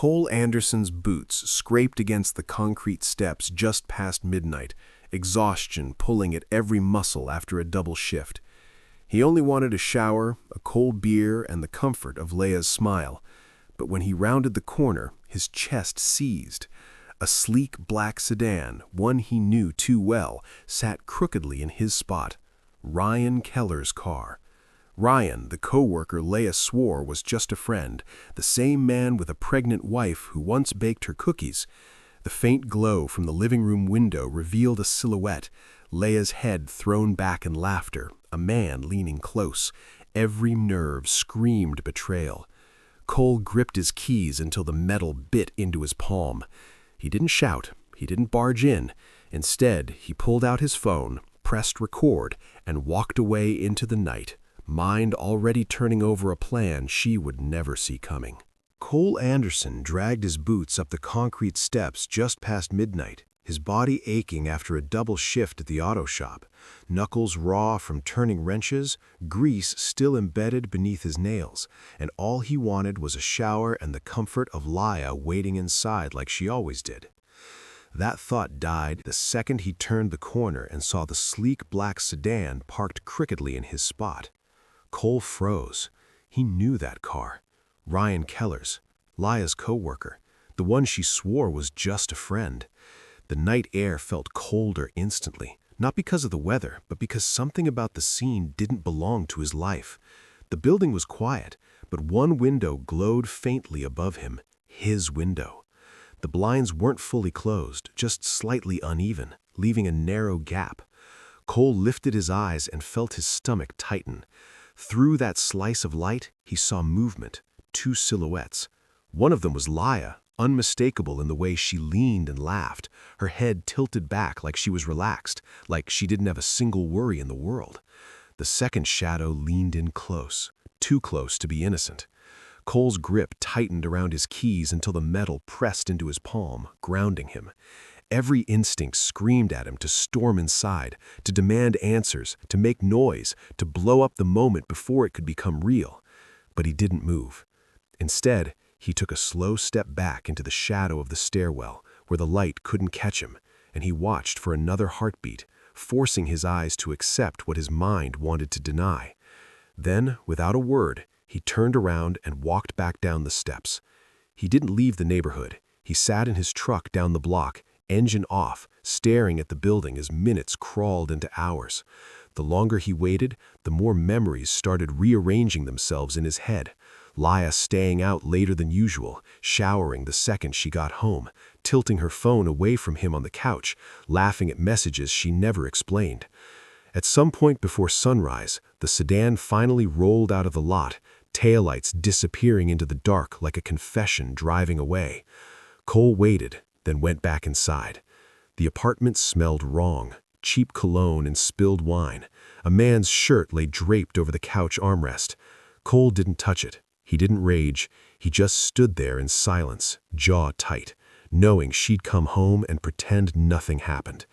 Cole Anderson's boots scraped against the concrete steps just past midnight, exhaustion pulling at every muscle after a double shift. He only wanted a shower, a cold beer, and the comfort of Leia's smile. But when he rounded the corner, his chest seized. A sleek black sedan, one he knew too well, sat crookedly in his spot. Ryan Keller's car. Ryan, the co-worker Leia swore was just a friend, the same man with a pregnant wife who once baked her cookies. The faint glow from the living room window revealed a silhouette, Leia's head thrown back in laughter, a man leaning close. Every nerve screamed betrayal. Cole gripped his keys until the metal bit into his palm. He didn't shout, he didn't barge in. Instead, he pulled out his phone, pressed record, and walked away into the night, mind already turning over a plan she would never see coming. Cole Anderson dragged his boots up the concrete steps just past midnight, his body aching after a double shift at the auto shop, knuckles raw from turning wrenches, grease still embedded beneath his nails, and all he wanted was a shower and the comfort of Leia waiting inside like she always did. That thought died the second he turned the corner and saw the sleek black sedan parked crookedly in his spot. Cole froze. He knew that car. Ryan Keller's, Leia's co-worker, the one she swore was just a friend. The night air felt colder instantly, not because of the weather, but because something about the scene didn't belong to his life. The building was quiet, but one window glowed faintly above him, his window. The blinds weren't fully closed, just slightly uneven, leaving a narrow gap. Cole lifted his eyes and felt his stomach tighten. Through that slice of light, he saw movement, two silhouettes. One of them was Leia, unmistakable in the way she leaned and laughed, her head tilted back like she was relaxed, like she didn't have a single worry in the world. The second shadow leaned in close, too close to be innocent. Cole's grip tightened around his keys until the metal pressed into his palm, grounding him. Every instinct screamed at him to storm inside, to demand answers, to make noise, to blow up the moment before it could become real. But he didn't move. Instead, he took a slow step back into the shadow of the stairwell, where the light couldn't catch him, and he watched for another heartbeat, forcing his eyes to accept what his mind wanted to deny. Then, without a word, he turned around and walked back down the steps. He didn't leave the neighborhood. He sat in his truck down the block, engine off, staring at the building as minutes crawled into hours. The longer he waited, the more memories started rearranging themselves in his head. Leia staying out later than usual, showering the second she got home, tilting her phone away from him on the couch, laughing at messages she never explained. At some point before sunrise, the sedan finally rolled out of the lot, taillights disappearing into the dark like a confession driving away. Cole waited, then went back inside. The apartment smelled wrong, cheap cologne and spilled wine. A man's shirt lay draped over the couch armrest. Cole didn't touch it. He didn't rage. He just stood there in silence, jaw tight, knowing she'd come home and pretend nothing happened.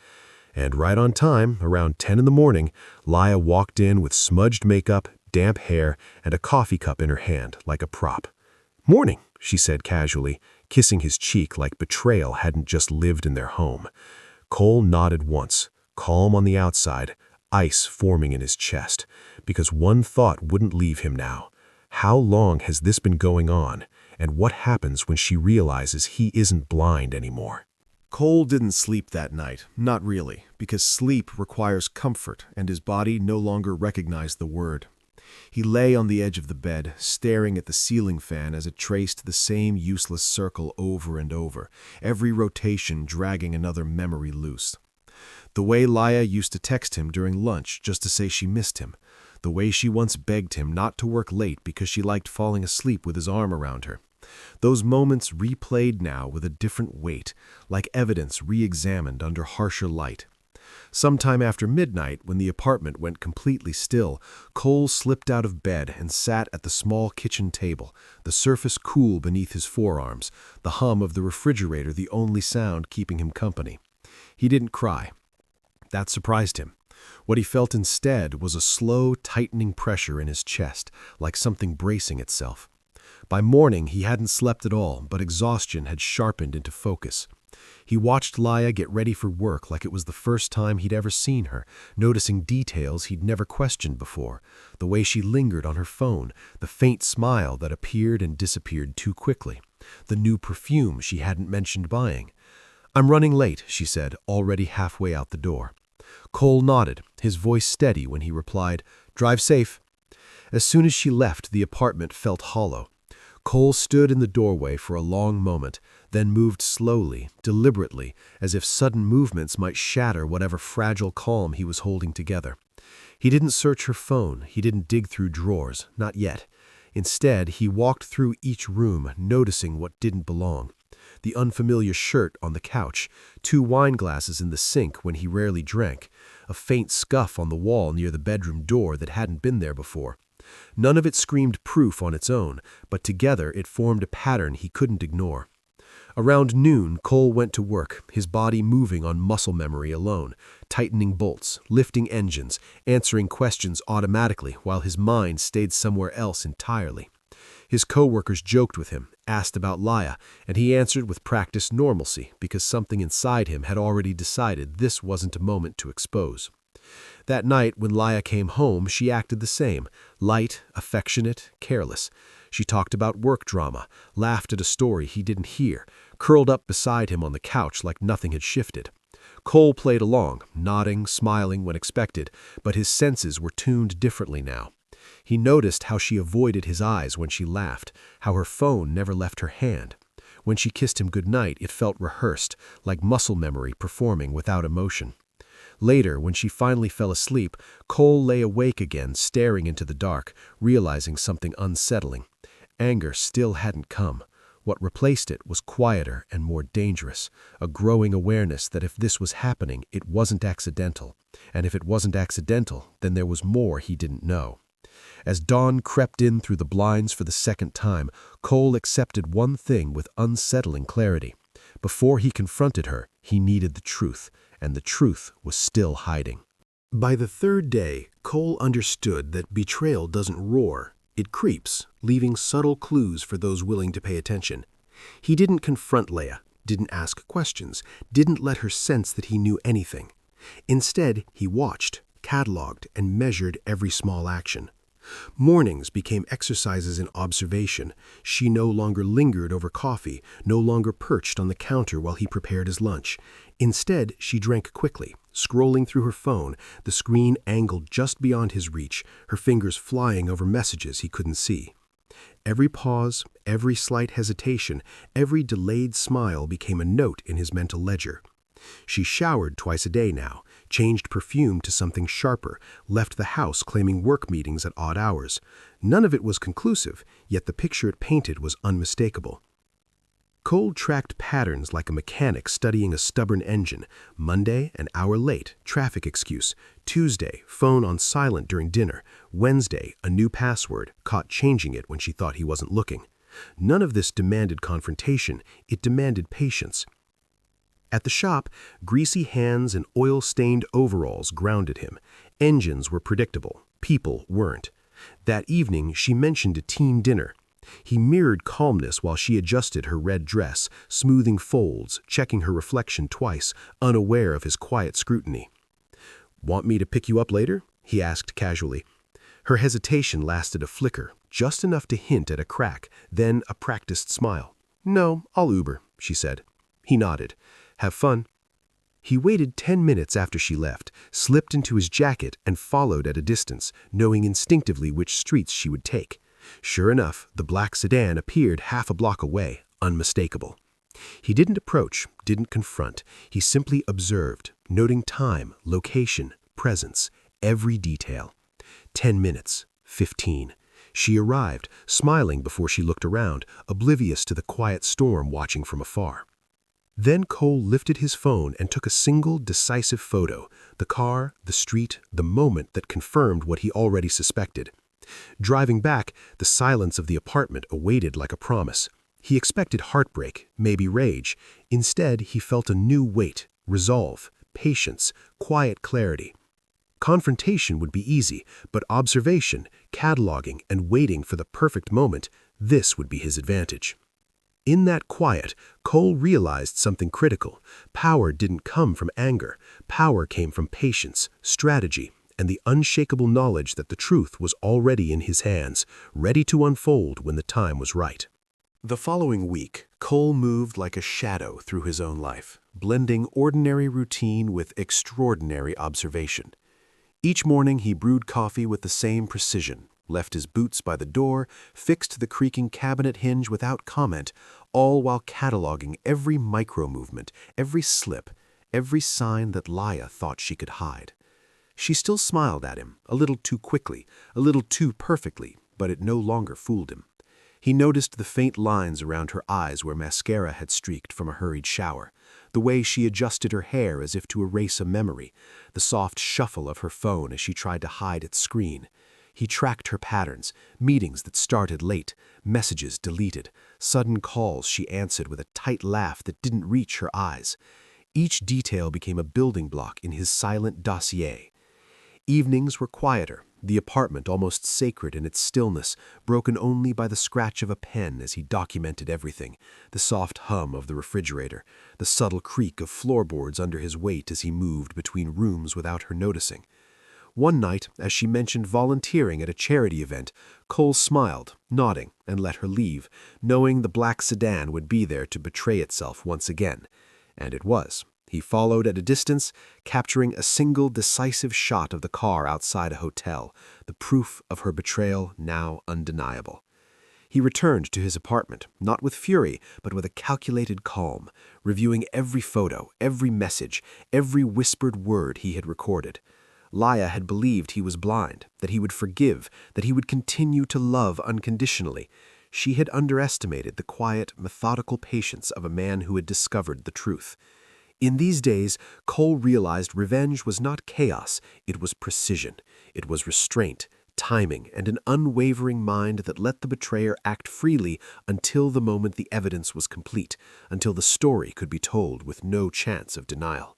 And right on time, around 10 in the morning, Leia walked in with smudged makeup, damp hair, and a coffee cup in her hand, like a prop. "Morning," she said casually, kissing his cheek like betrayal hadn't just lived in their home. Cole nodded once, calm on the outside, ice forming in his chest, because one thought wouldn't leave him now. How long has this been going on, and what happens when she realizes he isn't blind anymore? Cole didn't sleep that night, not really, because sleep requires comfort, and his body no longer recognized the word. He lay on the edge of the bed, staring at the ceiling fan as it traced the same useless circle over and over, every rotation dragging another memory loose. The way Leia used to text him during lunch just to say she missed him. The way she once begged him not to work late because she liked falling asleep with his arm around her. Those moments replayed now with a different weight, like evidence re-examined under harsher light. Sometime after midnight, when the apartment went completely still, Cole slipped out of bed and sat at the small kitchen table, the surface cool beneath his forearms, the hum of the refrigerator the only sound keeping him company. He didn't cry. That surprised him. What he felt instead was a slow, tightening pressure in his chest, like something bracing itself. By morning, he hadn't slept at all, but exhaustion had sharpened into focus. He watched Laya get ready for work like it was the first time he'd ever seen her, noticing details he'd never questioned before, the way she lingered on her phone, the faint smile that appeared and disappeared too quickly, the new perfume she hadn't mentioned buying. "I'm running late," she said, already halfway out the door. Cole nodded, his voice steady when he replied, "Drive safe." As soon as she left, the apartment felt hollow. Cole stood in the doorway for a long moment, then moved slowly, deliberately, as if sudden movements might shatter whatever fragile calm he was holding together. He didn't search her phone, he didn't dig through drawers, not yet. Instead, he walked through each room, noticing what didn't belong. The unfamiliar shirt on the couch, 2 wine glasses in the sink when he rarely drank, a faint scuff on the wall near the bedroom door that hadn't been there before. None of it screamed proof on its own, but together it formed a pattern he couldn't ignore. Around noon, Cole went to work, his body moving on muscle memory alone, tightening bolts, lifting engines, answering questions automatically while his mind stayed somewhere else entirely. His coworkers joked with him, asked about Laya, and he answered with practiced normalcy because something inside him had already decided this wasn't a moment to expose. That night, when Laya came home, she acted the same, light, affectionate, careless. She talked about work drama, laughed at a story he didn't hear, curled up beside him on the couch like nothing had shifted. Cole played along, nodding, smiling when expected, but his senses were tuned differently now. He noticed how she avoided his eyes when she laughed, how her phone never left her hand. When she kissed him goodnight, it felt rehearsed, like muscle memory performing without emotion. Later, when she finally fell asleep, Cole lay awake again, staring into the dark, realizing something unsettling. Anger still hadn't come. What replaced it was quieter and more dangerous, a growing awareness that if this was happening, it wasn't accidental. And if it wasn't accidental, then there was more he didn't know. As dawn crept in through the blinds for the second time, Cole accepted one thing with unsettling clarity. Before he confronted her, he needed the truth, and the truth was still hiding. By the third day, Cole understood that betrayal doesn't roar, it creeps, leaving subtle clues for those willing to pay attention. He didn't confront Laya, didn't ask questions, didn't let her sense that he knew anything. Instead, he watched, cataloged, and measured every small action. Mornings became exercises in observation. She no longer lingered over coffee, no longer perched on the counter while he prepared his lunch. Instead, she drank quickly, scrolling through her phone, the screen angled just beyond his reach, her fingers flying over messages he couldn't see. Every pause, every slight hesitation, every delayed smile became a note in his mental ledger. She showered twice a day now, changed perfume to something sharper, left the house claiming work meetings at odd hours. None of it was conclusive, yet the picture it painted was unmistakable. Cole tracked patterns like a mechanic studying a stubborn engine. Monday, an hour late, traffic excuse. Tuesday, phone on silent during dinner. Wednesday, a new password, caught changing it when she thought he wasn't looking. None of this demanded confrontation, it demanded patience. At the shop, greasy hands and oil-stained overalls grounded him. Engines were predictable, people weren't. That evening, she mentioned a team dinner. He mirrored calmness while she adjusted her red dress, smoothing folds, checking her reflection twice, unaware of his quiet scrutiny. "Want me to pick you up later?" he asked casually. Her hesitation lasted a flicker, just enough to hint at a crack, then a practiced smile. "No, I'll Uber," she said. He nodded. "Have fun." He waited 10 minutes after she left, slipped into his jacket, and followed at a distance, knowing instinctively which streets she would take. Sure enough, the black sedan appeared half a block away, unmistakable. He didn't approach, didn't confront. He simply observed, noting time, location, presence, every detail. 10 minutes, 15. She arrived, smiling before she looked around, oblivious to the quiet storm watching from afar. Then Cole lifted his phone and took a single, decisive photo, the car, the street, the moment that confirmed what he already suspected. Driving back, the silence of the apartment awaited like a promise. He expected heartbreak, maybe rage. Instead, he felt a new weight, resolve, patience, quiet clarity. Confrontation would be easy, but observation, cataloging, and waiting for the perfect moment, This would be his advantage. In that quiet, Cole realized something critical. Power didn't come from anger. Power came from patience, strategy, and the unshakable knowledge that the truth was already in his hands, ready to unfold when the time was right. The following week, Cole moved like a shadow through his own life, blending ordinary routine with extraordinary observation. Each morning he brewed coffee with the same precision, left his boots by the door, fixed the creaking cabinet hinge without comment, all while cataloging every micro-movement, every slip, every sign that Leia thought she could hide. She still smiled at him, a little too quickly, a little too perfectly, but it no longer fooled him. He noticed the faint lines around her eyes where mascara had streaked from a hurried shower, the way she adjusted her hair as if to erase a memory, the soft shuffle of her phone as she tried to hide its screen. He tracked her patterns, meetings that started late, messages deleted, sudden calls she answered with a tight laugh that didn't reach her eyes. Each detail became a building block in his silent dossier. Evenings were quieter, the apartment almost sacred in its stillness, broken only by the scratch of a pen as he documented everything, the soft hum of the refrigerator, the subtle creak of floorboards under his weight as he moved between rooms without her noticing. One night, as she mentioned volunteering at a charity event, Cole smiled, nodding, and let her leave, knowing the black sedan would be there to betray itself once again. And it was. He followed at a distance, capturing a single decisive shot of the car outside a hotel, the proof of her betrayal now undeniable. He returned to his apartment, not with fury, but with a calculated calm, reviewing every photo, every message, every whispered word he had recorded. Leia had believed he was blind, that he would forgive, that he would continue to love unconditionally. She had underestimated the quiet, methodical patience of a man who had discovered the truth. In these days, Cole realized revenge was not chaos, it was precision. It was restraint, timing, and an unwavering mind that let the betrayer act freely until the moment the evidence was complete, until the story could be told with no chance of denial.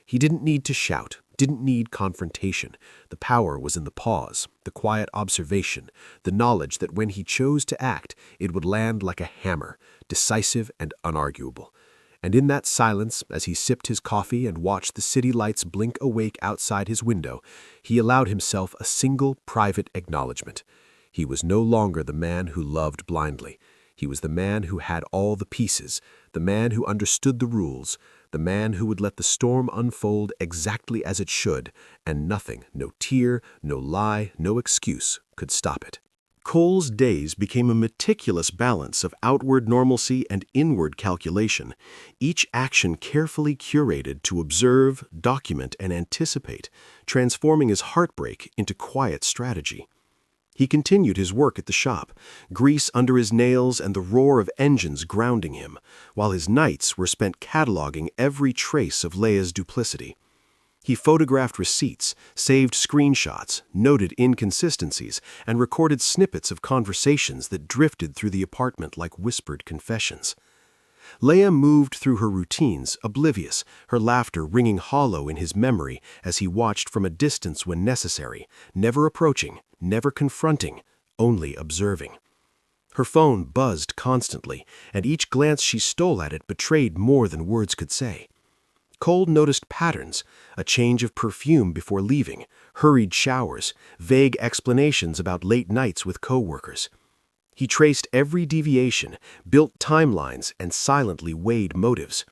He didn't need to shout, didn't need confrontation. The power was in the pause, the quiet observation, the knowledge that when he chose to act, it would land like a hammer, decisive and unarguable. And in that silence, as he sipped his coffee and watched the city lights blink awake outside his window, he allowed himself a single private acknowledgement. He was no longer the man who loved blindly. He was the man who had all the pieces, the man who understood the rules, the man who would let the storm unfold exactly as it should, and nothing, no tear, no lie, no excuse, could stop it. Cole's days became a meticulous balance of outward normalcy and inward calculation, each action carefully curated to observe, document, and anticipate, transforming his heartbreak into quiet strategy. He continued his work at the shop, grease under his nails and the roar of engines grounding him, while his nights were spent cataloging every trace of Leia's duplicity. He photographed receipts, saved screenshots, noted inconsistencies, and recorded snippets of conversations that drifted through the apartment like whispered confessions. Leia moved through her routines, oblivious, her laughter ringing hollow in his memory as he watched from a distance when necessary, never approaching, never confronting, only observing. Her phone buzzed constantly, and each glance she stole at it betrayed more than words could say. Cole noticed patterns, a change of perfume before leaving, hurried showers, vague explanations about late nights with coworkers. He traced every deviation, built timelines, and silently weighed motives.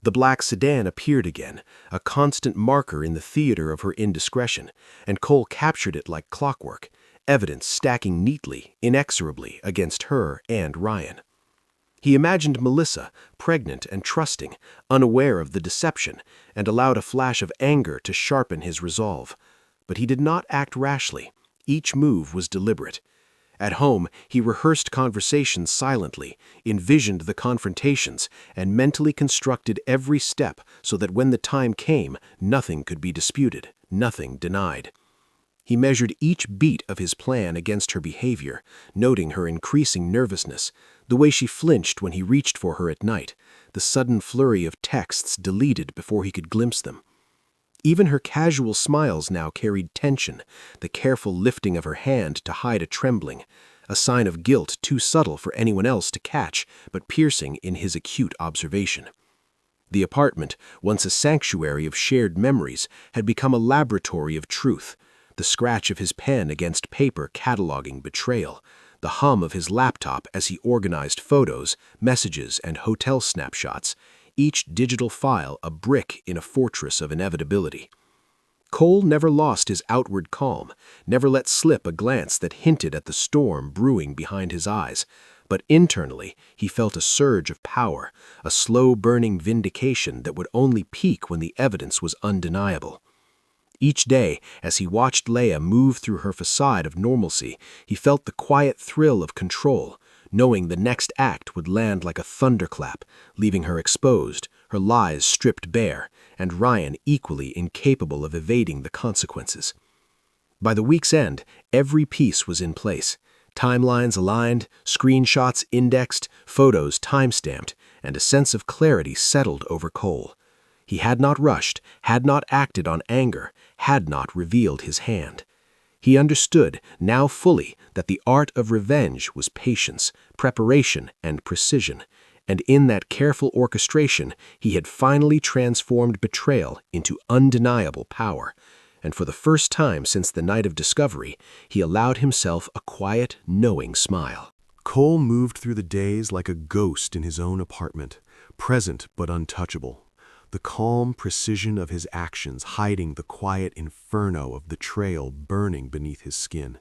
The black sedan appeared again, a constant marker in the theater of her indiscretion, and Cole captured it like clockwork, evidence stacking neatly, inexorably against her and Ryan. He imagined Melissa, pregnant and trusting, unaware of the deception, and allowed a flash of anger to sharpen his resolve. But he did not act rashly. Each move was deliberate. At home, he rehearsed conversations silently, envisioned the confrontations, and mentally constructed every step so that when the time came, nothing could be disputed, nothing denied. He measured each beat of his plan against her behavior, noting her increasing nervousness, the way she flinched when he reached for her at night, the sudden flurry of texts deleted before he could glimpse them. Even her casual smiles now carried tension, the careful lifting of her hand to hide a trembling, a sign of guilt too subtle for anyone else to catch, but piercing in his acute observation. The apartment, once a sanctuary of shared memories, had become a laboratory of truth, the scratch of his pen against paper cataloging betrayal, the hum of his laptop as he organized photos, messages, and hotel snapshots, each digital file a brick in a fortress of inevitability. Cole never lost his outward calm, never let slip a glance that hinted at the storm brewing behind his eyes, but internally he felt a surge of power, a slow-burning vindication that would only peak when the evidence was undeniable. Each day, as he watched Leia move through her facade of normalcy, he felt the quiet thrill of control, knowing the next act would land like a thunderclap, leaving her exposed, her lies stripped bare, and Ryan equally incapable of evading the consequences. By the week's end, every piece was in place. Timelines aligned, screenshots indexed, photos time-stamped, and a sense of clarity settled over Cole. He had not rushed, had not acted on anger, had not revealed his hand. He understood, now fully, that the art of revenge was patience, preparation, and precision, and in that careful orchestration he had finally transformed betrayal into undeniable power, and for the first time since the night of discovery, he allowed himself a quiet, knowing smile. Cole moved through the days like a ghost in his own apartment, present but untouchable. The calm precision of his actions hiding the quiet inferno of betrayal burning beneath his skin.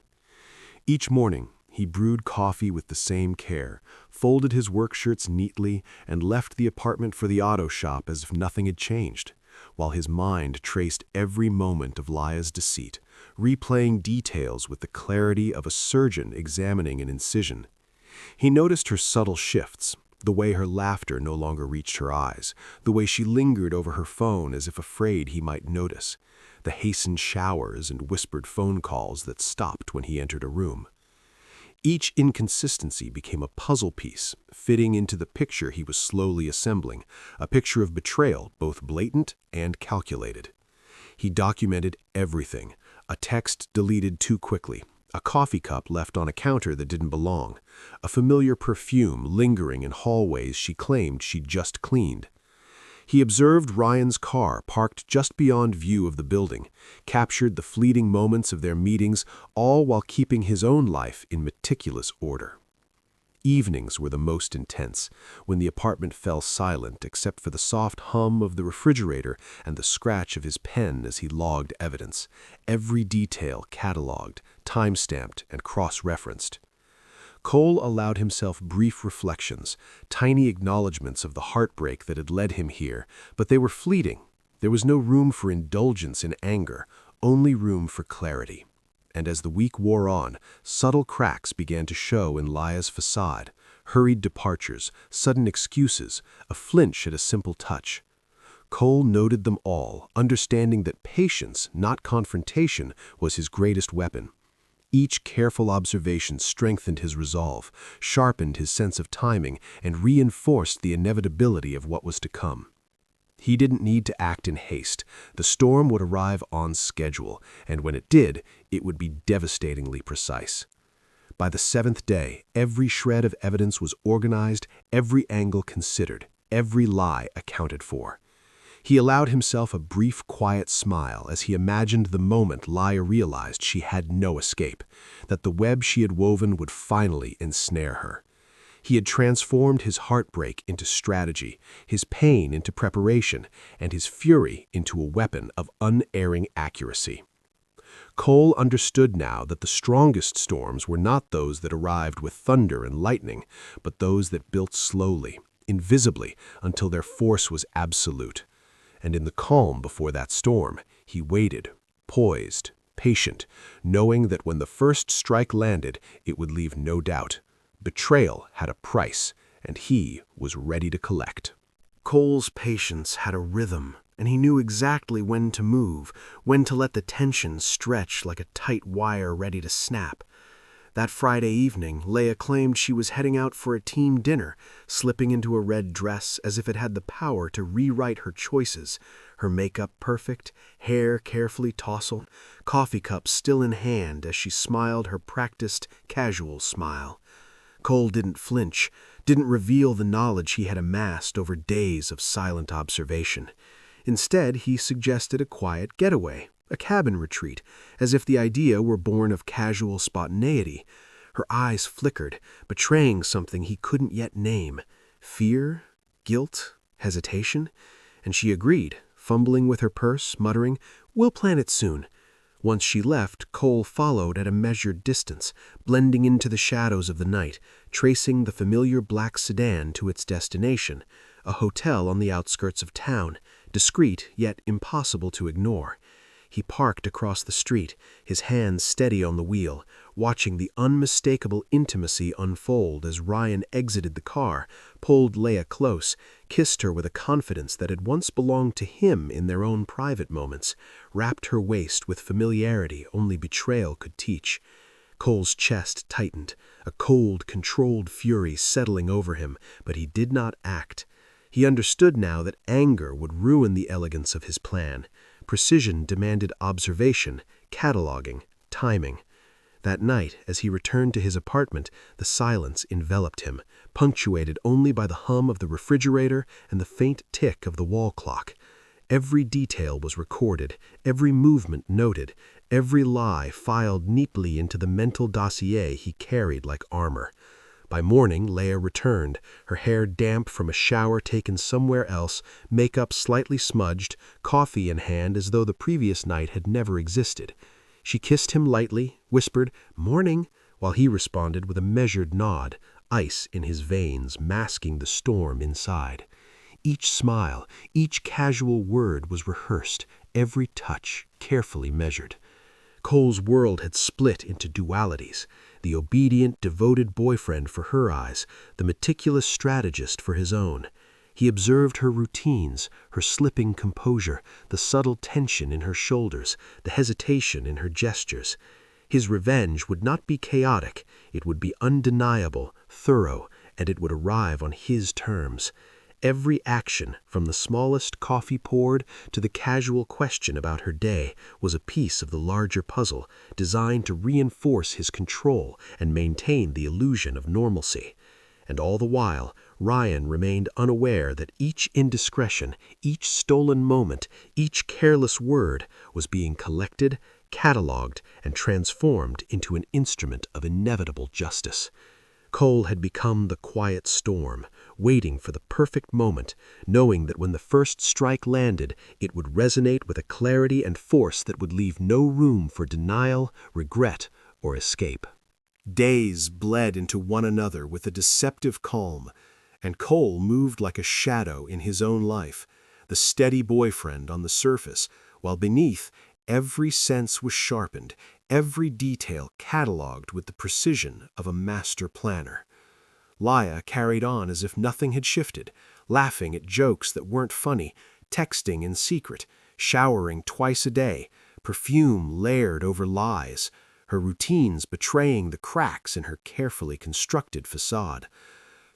Each morning, he brewed coffee with the same care, folded his work shirts neatly, and left the apartment for the auto shop as if nothing had changed, while his mind traced every moment of Leia's deceit, replaying details with the clarity of a surgeon examining an incision. He noticed her subtle shifts, the way her laughter no longer reached her eyes, the way she lingered over her phone as if afraid he might notice, the hastened showers and whispered phone calls that stopped when he entered a room. Each inconsistency became a puzzle piece, fitting into the picture he was slowly assembling, a picture of betrayal both blatant and calculated. He documented everything, a text deleted too quickly, a coffee cup left on a counter that didn't belong, a familiar perfume lingering in hallways she claimed she'd just cleaned. He observed Ryan's car parked just beyond view of the building, captured the fleeting moments of their meetings, all while keeping his own life in meticulous order. Evenings were the most intense, when the apartment fell silent except for the soft hum of the refrigerator and the scratch of his pen as he logged evidence, every detail cataloged, time-stamped, and cross-referenced. Cole allowed himself brief reflections, tiny acknowledgments of the heartbreak that had led him here, but they were fleeting. There was no room for indulgence in anger, only room for clarity. And as the week wore on, subtle cracks began to show in Leia's facade, hurried departures, sudden excuses, a flinch at a simple touch. Cole noted them all, understanding that patience, not confrontation, was his greatest weapon. Each careful observation strengthened his resolve, sharpened his sense of timing, and reinforced the inevitability of what was to come. He didn't need to act in haste. The storm would arrive on schedule, and when it did, it would be devastatingly precise. By the 7th day, every shred of evidence was organized, every angle considered, every lie accounted for. He allowed himself a brief, quiet smile as he imagined the moment Leia realized she had no escape, that the web she had woven would finally ensnare her. He had transformed his heartbreak into strategy, his pain into preparation, and his fury into a weapon of unerring accuracy. Cole understood now that the strongest storms were not those that arrived with thunder and lightning, but those that built slowly, invisibly, until their force was absolute. And in the calm before that storm, he waited, poised, patient, knowing that when the first strike landed, it would leave no doubt. Betrayal had a price, and he was ready to collect. Cole's patience had a rhythm, and he knew exactly when to move, when to let the tension stretch like a tight wire ready to snap. That Friday evening, Leia claimed she was heading out for a team dinner, slipping into a red dress as if it had the power to rewrite her choices, her makeup perfect, hair carefully tousled, coffee cup still in hand as she smiled her practiced, casual smile. Cole didn't flinch, didn't reveal the knowledge he had amassed over days of silent observation. Instead, he suggested a quiet getaway, a cabin retreat, as if the idea were born of casual spontaneity. Her eyes flickered, betraying something he couldn't yet name. Fear? Guilt? Hesitation? And she agreed, fumbling with her purse, muttering, "We'll plan it soon." Once she left, Cole followed at a measured distance, blending into the shadows of the night, tracing the familiar black sedan to its destination, a hotel on the outskirts of town, discreet yet impossible to ignore. He parked across the street, his hands steady on the wheel, watching the unmistakable intimacy unfold as Ryan exited the car, pulled Leia close, kissed her with a confidence that had once belonged to him in their own private moments, wrapped her waist with familiarity only betrayal could teach. Cole's chest tightened, a cold, controlled fury settling over him, but he did not act. He understood now that anger would ruin the elegance of his plan. Precision demanded observation, cataloging, timing. That night, as he returned to his apartment, the silence enveloped him, punctuated only by the hum of the refrigerator and the faint tick of the wall clock. Every detail was recorded, every movement noted, every lie filed neatly into the mental dossier he carried like armor. By morning, Leia returned, her hair damp from a shower taken somewhere else, makeup slightly smudged, coffee in hand as though the previous night had never existed. She kissed him lightly, whispered, "Morning," while he responded with a measured nod, ice in his veins masking the storm inside. Each smile, each casual word was rehearsed, every touch carefully measured. Cole's world had split into dualities, the obedient, devoted boyfriend for her eyes, the meticulous strategist for his own. He observed her routines, her slipping composure, the subtle tension in her shoulders, the hesitation in her gestures. His revenge would not be chaotic, it would be undeniable, thorough, and it would arrive on his terms. Every action, from the smallest coffee poured to the casual question about her day, was a piece of the larger puzzle, designed to reinforce his control and maintain the illusion of normalcy. And all the while, Ryan remained unaware that each indiscretion, each stolen moment, each careless word was being collected, catalogued, and transformed into an instrument of inevitable justice. Cole had become the quiet storm, waiting for the perfect moment, knowing that when the first strike landed, it would resonate with a clarity and force that would leave no room for denial, regret, or escape. Days bled into one another with a deceptive calm, and Cole moved like a shadow in his own life, the steady boyfriend on the surface, while beneath, every sense was sharpened, every detail catalogued with the precision of a master planner. Leia carried on as if nothing had shifted, laughing at jokes that weren't funny, texting in secret, showering twice a day, perfume layered over lies, her routines betraying the cracks in her carefully constructed facade.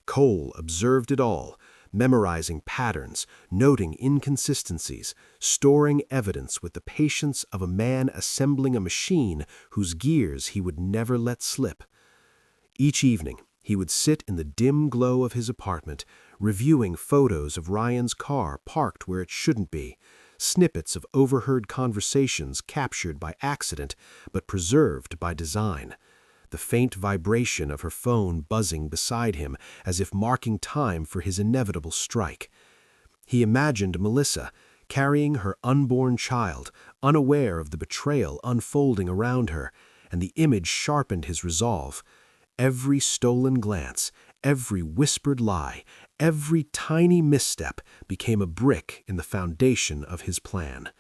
Cole observed it all, memorizing patterns, noting inconsistencies, storing evidence with the patience of a man assembling a machine whose gears he would never let slip. Each evening, he would sit in the dim glow of his apartment, reviewing photos of Ryan's car parked where it shouldn't be, snippets of overheard conversations captured by accident but preserved by design, the faint vibration of her phone buzzing beside him as if marking time for his inevitable strike. He imagined Melissa, carrying her unborn child, unaware of the betrayal unfolding around her, and the image sharpened his resolve. Every stolen glance, every whispered lie, every tiny misstep became a brick in the foundation of his plan.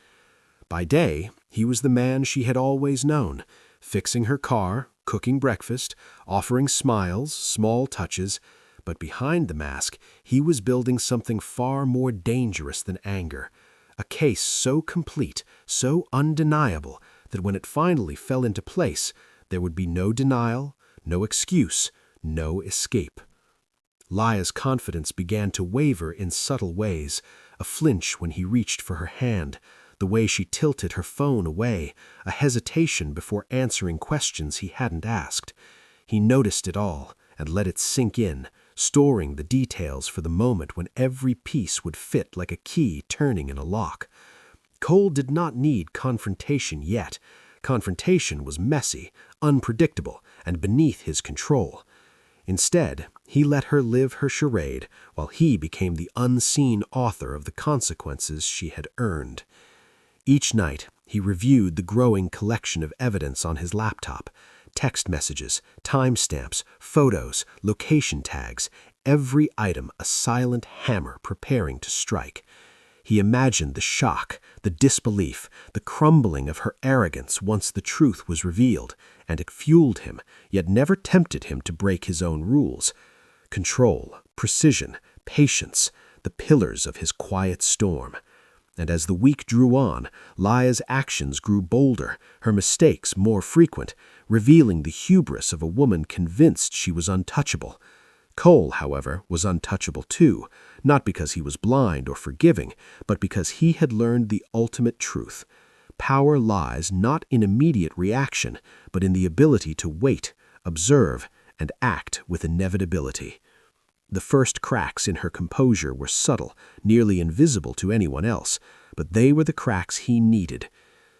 By day, he was the man she had always known, fixing her car, cooking breakfast, offering smiles, small touches, but behind the mask, he was building something far more dangerous than anger, a case so complete, so undeniable, that when it finally fell into place, there would be no denial, no excuse, no escape. Lia's confidence began to waver in subtle ways, a flinch when he reached for her hand, the way she tilted her phone away, a hesitation before answering questions he hadn't asked. He noticed it all and let it sink in, storing the details for the moment when every piece would fit like a key turning in a lock. Cole did not need confrontation yet. Confrontation was messy, unpredictable, and beneath his control. Instead, he let her live her charade while he became the unseen author of the consequences she had earned. Each night, he reviewed the growing collection of evidence on his laptop: text messages, timestamps, photos, location tags, every item a silent hammer preparing to strike. He imagined the shock, the disbelief, the crumbling of her arrogance once the truth was revealed, and it fueled him, yet never tempted him to break his own rules. Control, precision, patience, the pillars of his quiet storm. And as the week drew on, Lia's actions grew bolder, her mistakes more frequent, revealing the hubris of a woman convinced she was untouchable. Cole, however, was untouchable too, not because he was blind or forgiving, but because he had learned the ultimate truth. Power lies not in immediate reaction, but in the ability to wait, observe, and act with inevitability. The first cracks in her composure were subtle, nearly invisible to anyone else, but they were the cracks he needed.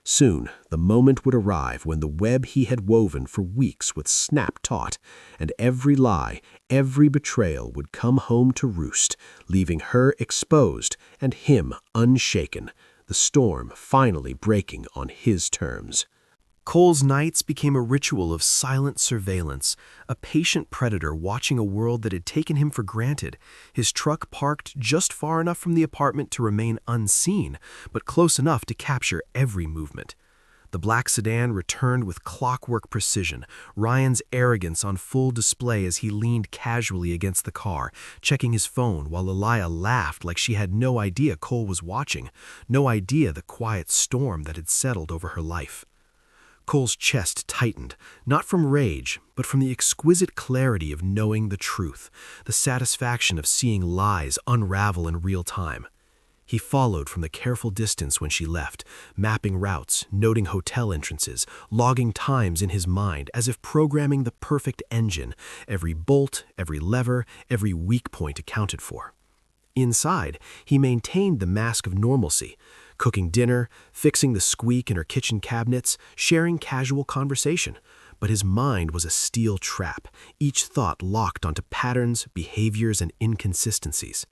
Soon, the moment would arrive when the web he had woven for weeks would snap taut, and every lie, every betrayal would come home to roost, leaving her exposed and him unshaken, the storm finally breaking on his terms. Cole's nights became a ritual of silent surveillance, a patient predator watching a world that had taken him for granted, his truck parked just far enough from the apartment to remain unseen, but close enough to capture every movement. The black sedan returned with clockwork precision, Ryan's arrogance on full display as he leaned casually against the car, checking his phone while Elia laughed like she had no idea Cole was watching, no idea the quiet storm that had settled over her life. Cole's chest tightened, not from rage, but from the exquisite clarity of knowing the truth, the satisfaction of seeing lies unravel in real time. He followed from the careful distance when she left, mapping routes, noting hotel entrances, logging times in his mind as if programming the perfect engine, every bolt, every lever, every weak point accounted for. Inside, he maintained the mask of normalcy, cooking dinner, fixing the squeak in her kitchen cabinets, sharing casual conversation. But his mind was a steel trap, each thought locked onto patterns, behaviors, and inconsistencies.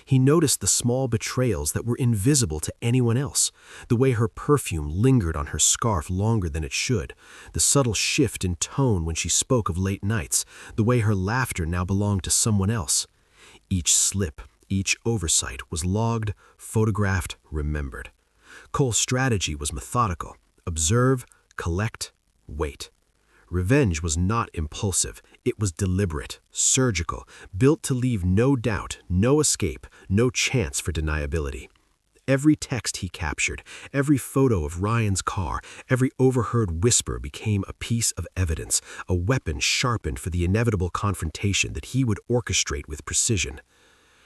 He noticed the small betrayals that were invisible to anyone else, the way her perfume lingered on her scarf longer than it should, the subtle shift in tone when she spoke of late nights, the way her laughter now belonged to someone else. Each slip, each oversight was logged, photographed, remembered. Cole's strategy was methodical: observe, collect, wait. Revenge was not impulsive, it was deliberate, surgical, built to leave no doubt, no escape, no chance for deniability. Every text he captured, every photo of Ryan's car, every overheard whisper became a piece of evidence, a weapon sharpened for the inevitable confrontation that he would orchestrate with precision.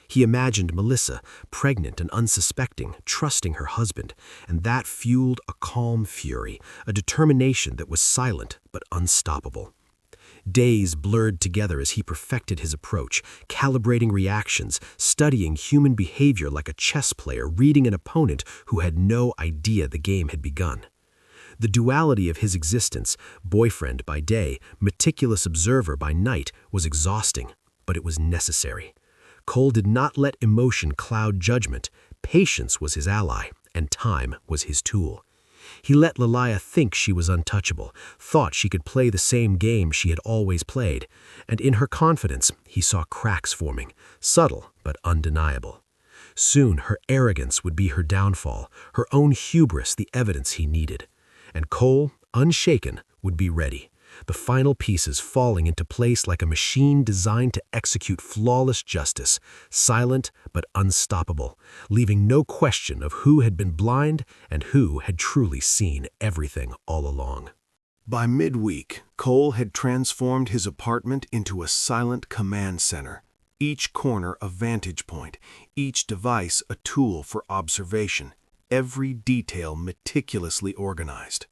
He imagined Melissa, pregnant and unsuspecting, trusting her husband, and that fueled a calm fury, a determination that was silent but unstoppable. Days blurred together as he perfected his approach, calibrating reactions, studying human behavior like a chess player reading an opponent who had no idea the game had begun. The duality of his existence, boyfriend by day, meticulous observer by night, was exhausting, but it was necessary. Cole did not let emotion cloud judgment. Patience was his ally, and time was his tool. He let Lilia think she was untouchable, thought she could play the same game she had always played, and in her confidence he saw cracks forming, subtle but undeniable. Soon her arrogance would be her downfall, her own hubris the evidence he needed. And Cole, unshaken, would be ready, the final pieces falling into place like a machine designed to execute flawless justice, silent but unstoppable, leaving no question of who had been blind and who had truly seen everything all along. By midweek, Cole had transformed his apartment into a silent command center, each corner a vantage point, each device a tool for observation, every detail meticulously organized.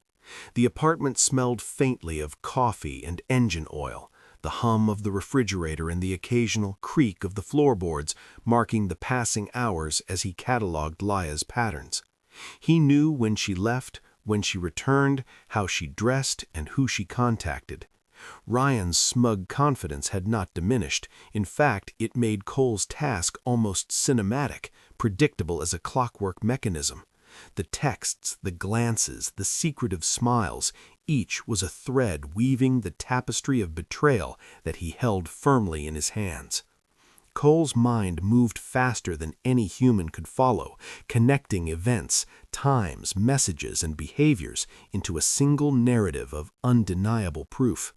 The apartment smelled faintly of coffee and engine oil, the hum of the refrigerator and the occasional creak of the floorboards marking the passing hours as he cataloged Laya's patterns. He knew when she left, when she returned, how she dressed, and who she contacted. Ryan's smug confidence had not diminished. In fact, it made Cole's task almost cinematic, predictable as a clockwork mechanism. The texts, the glances, the secretive smiles, each was a thread weaving the tapestry of betrayal that he held firmly in his hands. Cole's mind moved faster than any human could follow, connecting events, times, messages, and behaviors into a single narrative of undeniable proof.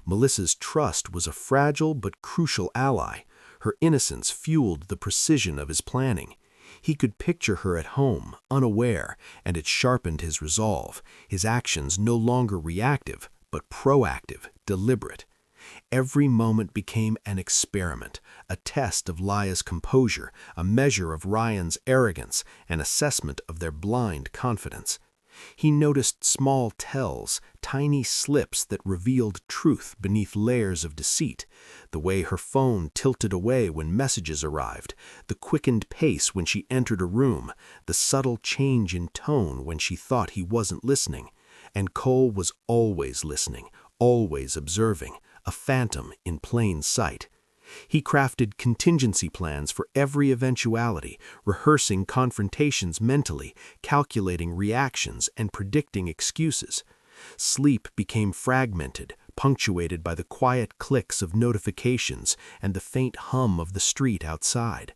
Melissa's trust was a fragile but crucial ally. Her innocence fueled the precision of his planning. He could picture her at home, unaware, and it sharpened his resolve, his actions no longer reactive, but proactive, deliberate. Every moment became an experiment, a test of Laya's composure, a measure of Ryan's arrogance, an assessment of their blind confidence. He noticed small tells, tiny slips that revealed truth beneath layers of deceit, the way her phone tilted away when messages arrived, the quickened pace when she entered a room, the subtle change in tone when she thought he wasn't listening. And Cole was always listening, always observing, a phantom in plain sight. He crafted contingency plans for every eventuality, rehearsing confrontations mentally, calculating reactions, and predicting excuses. Sleep became fragmented, punctuated by the quiet clicks of notifications and the faint hum of the street outside.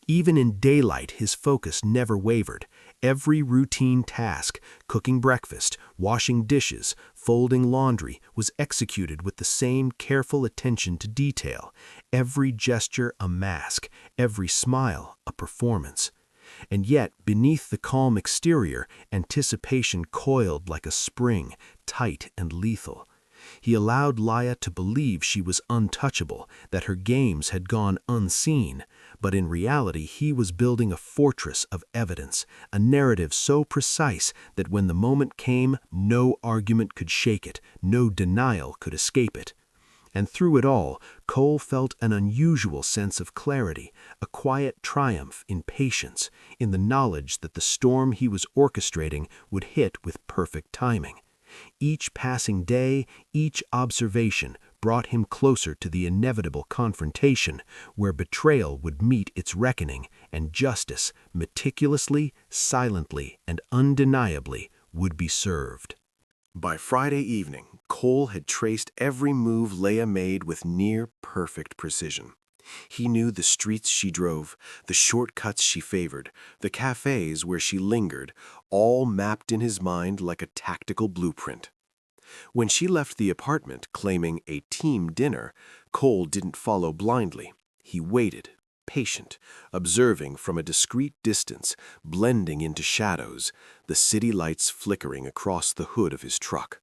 Even in daylight, his focus never wavered. Every routine task, cooking breakfast, washing dishes, folding laundry, was executed with the same careful attention to detail. Every gesture a mask, every smile a performance. And yet, beneath the calm exterior, anticipation coiled like a spring, tight and lethal. He allowed Laya to believe she was untouchable, that her games had gone unseen, but in reality he was building a fortress of evidence, a narrative so precise that when the moment came, no argument could shake it, no denial could escape it. And through it all, Cole felt an unusual sense of clarity, a quiet triumph in patience, in the knowledge that the storm he was orchestrating would hit with perfect timing. Each passing day, each observation brought him closer to the inevitable confrontation where betrayal would meet its reckoning and justice, meticulously, silently, and undeniably, would be served. By Friday evening, Cole had traced every move Leia made with near-perfect precision. He knew the streets she drove, the shortcuts she favored, the cafes where she lingered, all mapped in his mind like a tactical blueprint. When she left the apartment claiming a team dinner, Cole didn't follow blindly. He waited, patient, observing from a discreet distance, blending into shadows, the city lights flickering across the hood of his truck.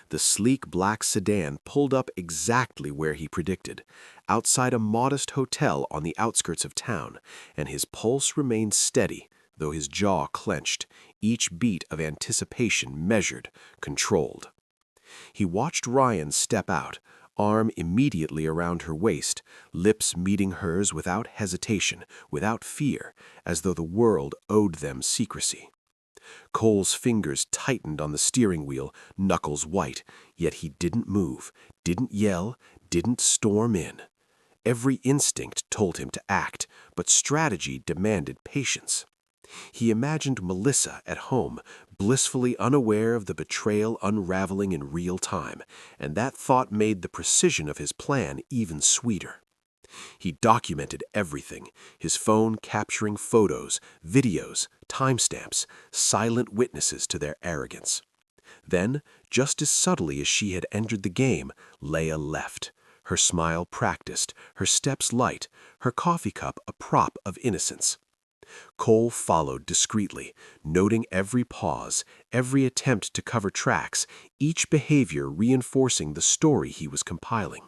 The sleek black sedan pulled up exactly where he predicted, outside a modest hotel on the outskirts of town, and his pulse remained steady, though his jaw clenched, each beat of anticipation measured, controlled. He watched Ryan step out, arm immediately around her waist, lips meeting hers without hesitation, without fear, as though the world owed them secrecy. Cole's fingers tightened on the steering wheel, knuckles white, yet he didn't move, didn't yell, didn't storm in. Every instinct told him to act, but strategy demanded patience. He imagined Melissa at home, blissfully unaware of the betrayal unraveling in real time, and that thought made the precision of his plan even sweeter. He documented everything, his phone capturing photos, videos, timestamps, silent witnesses to their arrogance. Then, just as subtly as she had entered the game, Leia left, her smile practiced, her steps light, her coffee cup a prop of innocence. Cole followed discreetly, noting every pause, every attempt to cover tracks, each behavior reinforcing the story he was compiling.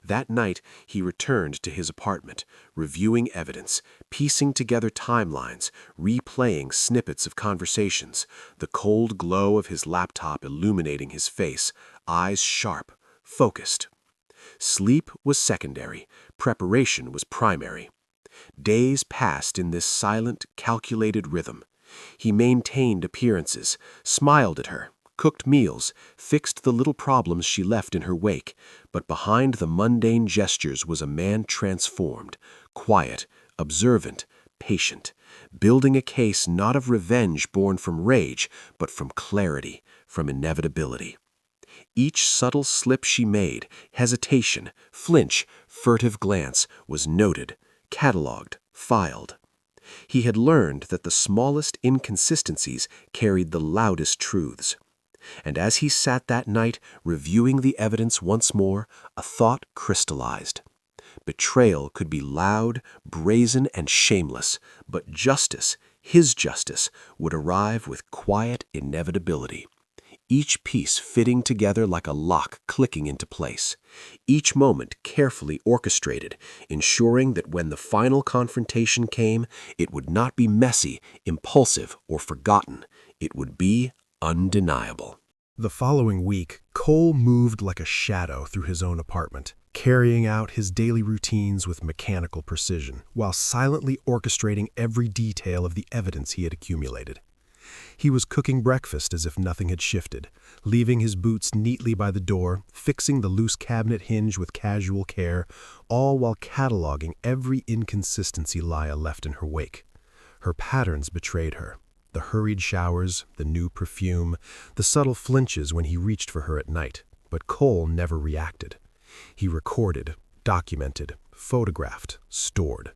That night, he returned to his apartment, reviewing evidence, piecing together timelines, replaying snippets of conversations, the cold glow of his laptop illuminating his face, eyes sharp, focused. Sleep was secondary, preparation was primary. Days passed in this silent, calculated rhythm. He maintained appearances, smiled at her, cooked meals, fixed the little problems she left in her wake, but behind the mundane gestures was a man transformed, quiet, observant, patient, building a case not of revenge born from rage, but from clarity, from inevitability. Each subtle slip she made, hesitation, flinch, furtive glance, was noted, catalogued, filed. He had learned that the smallest inconsistencies carried the loudest truths. And as he sat that night, reviewing the evidence once more, a thought crystallized. Betrayal could be loud, brazen, and shameless, but justice, his justice, would arrive with quiet inevitability. Each piece fitting together like a lock clicking into place. Each moment carefully orchestrated, ensuring that when the final confrontation came, it would not be messy, impulsive, or forgotten. It would be undeniable. The following week, Cole moved like a shadow through his own apartment, carrying out his daily routines with mechanical precision, while silently orchestrating every detail of the evidence he had accumulated. He was cooking breakfast as if nothing had shifted, leaving his boots neatly by the door, fixing the loose cabinet hinge with casual care, all while cataloging every inconsistency Laya left in her wake. Her patterns betrayed her. The hurried showers, the new perfume, the subtle flinches when he reached for her at night. But Cole never reacted. He recorded, documented, photographed, stored.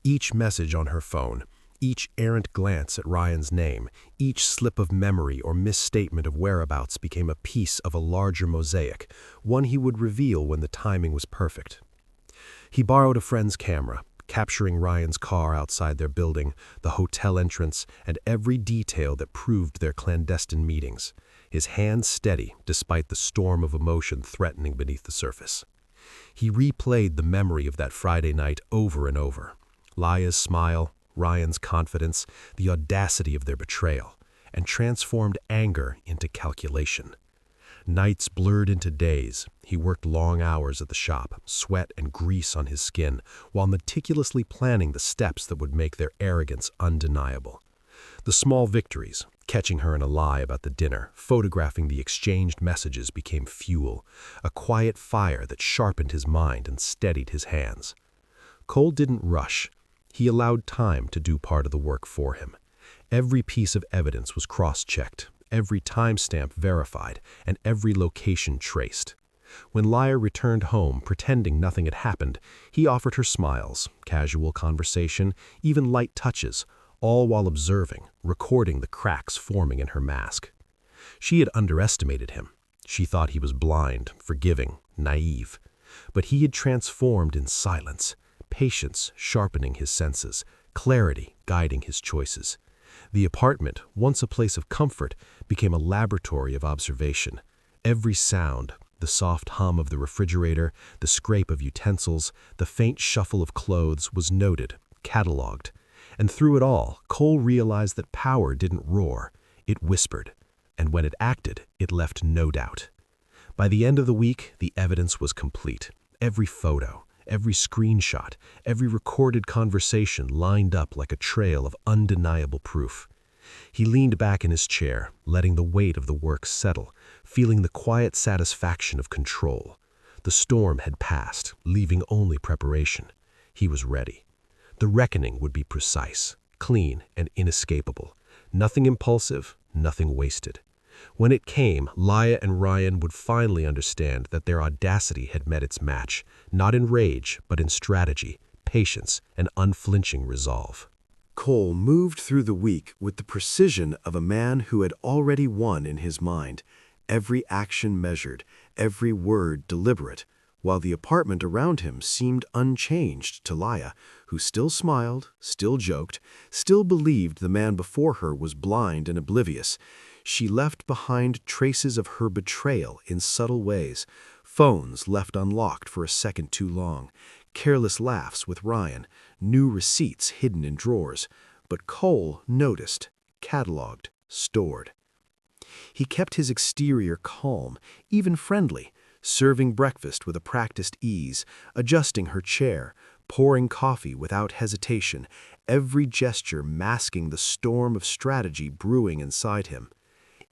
Each message on her phone, each errant glance at Ryan's name, each slip of memory or misstatement of whereabouts became a piece of a larger mosaic, one he would reveal when the timing was perfect. He borrowed a friend's camera, capturing Ryan's car outside their building, the hotel entrance, and every detail that proved their clandestine meetings, his hands steady despite the storm of emotion threatening beneath the surface. He replayed the memory of that Friday night over and over. Laya's smile, Ryan's confidence, the audacity of their betrayal, and transformed anger into calculation. Nights blurred into days. He worked long hours at the shop, sweat and grease on his skin, while meticulously planning the steps that would make their arrogance undeniable. The small victories, catching her in a lie about the dinner, photographing the exchanged messages, became fuel, a quiet fire that sharpened his mind and steadied his hands. Cole didn't rush. He allowed time to do part of the work for him. Every piece of evidence was cross-checked, every timestamp verified, and every location traced. When Laya returned home, pretending nothing had happened, he offered her smiles, casual conversation, even light touches, all while observing, recording the cracks forming in her mask. She had underestimated him. She thought he was blind, forgiving, naive. But he had transformed in silence, patience sharpening his senses, clarity guiding his choices. The apartment, once a place of comfort, became a laboratory of observation. Every sound, the soft hum of the refrigerator, the scrape of utensils, the faint shuffle of clothes, was noted, catalogued. And through it all, Cole realized that power didn't roar, it whispered. And when it acted, it left no doubt. By the end of the week, the evidence was complete. Every photo, every screenshot, every recorded conversation lined up like a trail of undeniable proof. He leaned back in his chair, letting the weight of the work settle, feeling the quiet satisfaction of control. The storm had passed, leaving only preparation. He was ready. The reckoning would be precise, clean, and inescapable. Nothing impulsive, nothing wasted. When it came, Laya and Ryan would finally understand that their audacity had met its match, not in rage, but in strategy, patience, and unflinching resolve. Cole moved through the week with the precision of a man who had already won in his mind, every action measured, every word deliberate, while the apartment around him seemed unchanged to Laya, who still smiled, still joked, still believed the man before her was blind and oblivious. She left behind traces of her betrayal in subtle ways, phones left unlocked for a second too long, careless laughs with Ryan, new receipts hidden in drawers. But Cole noticed, cataloged, stored. He kept his exterior calm, even friendly, serving breakfast with a practiced ease, adjusting her chair, pouring coffee without hesitation, every gesture masking the storm of strategy brewing inside him.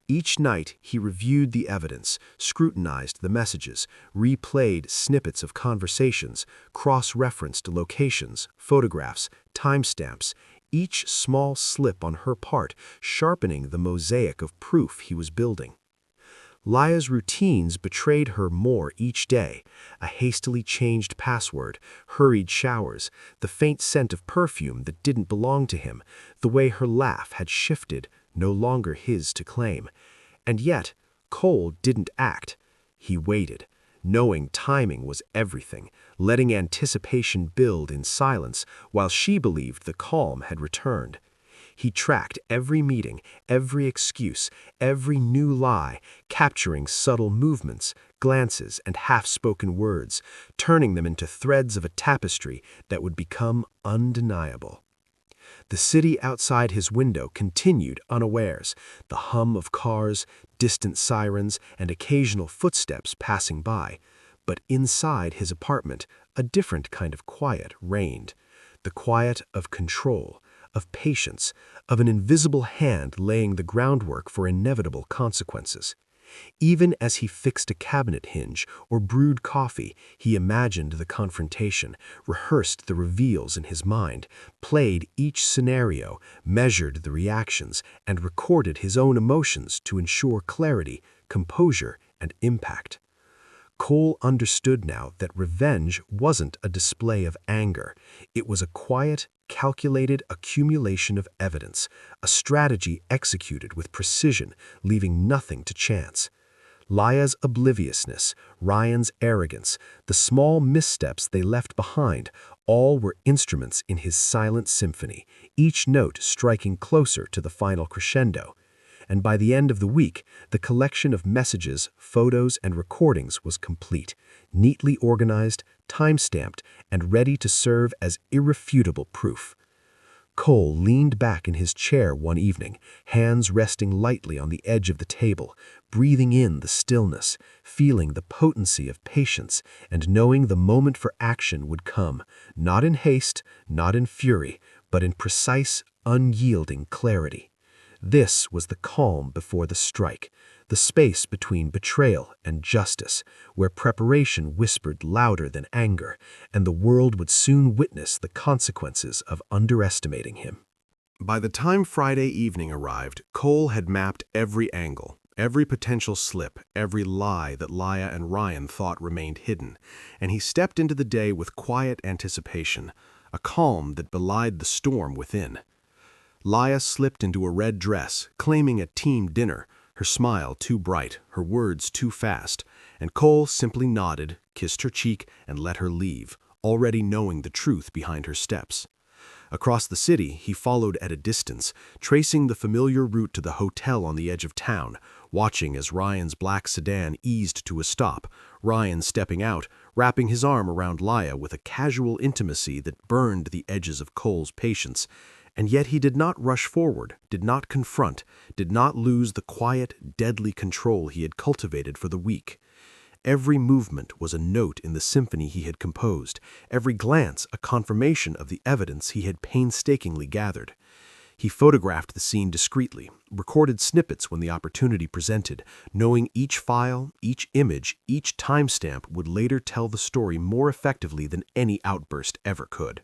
Each night he reviewed the evidence, scrutinized the messages, replayed snippets of conversations, cross-referenced locations, photographs, timestamps, each small slip on her part sharpening the mosaic of proof he was building. Laya's routines betrayed her more each day, a hastily changed password, hurried showers, the faint scent of perfume that didn't belong to him, the way her laugh had shifted, no longer his to claim. And yet, Cole didn't act. He waited, knowing timing was everything, letting anticipation build in silence while she believed the calm had returned. He tracked every meeting, every excuse, every new lie, capturing subtle movements, glances, and half-spoken words, turning them into threads of a tapestry that would become undeniable. The city outside his window continued unawares, the hum of cars, distant sirens, and occasional footsteps passing by. But inside his apartment, a different kind of quiet reigned, the quiet of control, of patience, of an invisible hand laying the groundwork for inevitable consequences. Even as he fixed a cabinet hinge or brewed coffee, he imagined the confrontation, rehearsed the reveals in his mind, played each scenario, measured the reactions, and recorded his own emotions to ensure clarity, composure, and impact. Cole understood now that revenge wasn't a display of anger. It was a quiet, calculated accumulation of evidence, a strategy executed with precision, leaving nothing to chance. Laya's obliviousness, Ryan's arrogance, the small missteps they left behind, all were instruments in his silent symphony, each note striking closer to the final crescendo. And by the end of the week, the collection of messages, photos, and recordings was complete, neatly organized, time-stamped, and ready to serve as irrefutable proof. Cole leaned back in his chair one evening, hands resting lightly on the edge of the table, breathing in the stillness, feeling the potency of patience, and knowing the moment for action would come, not in haste, not in fury, but in precise, unyielding clarity. This was the calm before the strike, the space between betrayal and justice, where preparation whispered louder than anger, and the world would soon witness the consequences of underestimating him. By the time Friday evening arrived, Cole had mapped every angle, every potential slip, every lie that Laya and Ryan thought remained hidden, and he stepped into the day with quiet anticipation, a calm that belied the storm within. Laya slipped into a red dress, claiming a team dinner, her smile too bright, her words too fast, and Cole simply nodded, kissed her cheek, and let her leave, already knowing the truth behind her steps. Across the city, he followed at a distance, tracing the familiar route to the hotel on the edge of town, watching as Ryan's black sedan eased to a stop, Ryan stepping out, wrapping his arm around Laya with a casual intimacy that burned the edges of Cole's patience. And yet he did not rush forward, did not confront, did not lose the quiet, deadly control he had cultivated for the week. Every movement was a note in the symphony he had composed, every glance a confirmation of the evidence he had painstakingly gathered. He photographed the scene discreetly, recorded snippets when the opportunity presented, knowing each file, each image, each timestamp would later tell the story more effectively than any outburst ever could.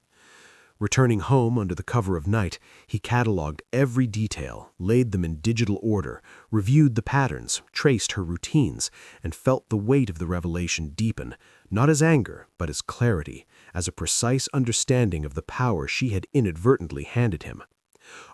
Returning home under the cover of night, he cataloged every detail, laid them in digital order, reviewed the patterns, traced her routines, and felt the weight of the revelation deepen, not as anger, but as clarity, as a precise understanding of the power she had inadvertently handed him.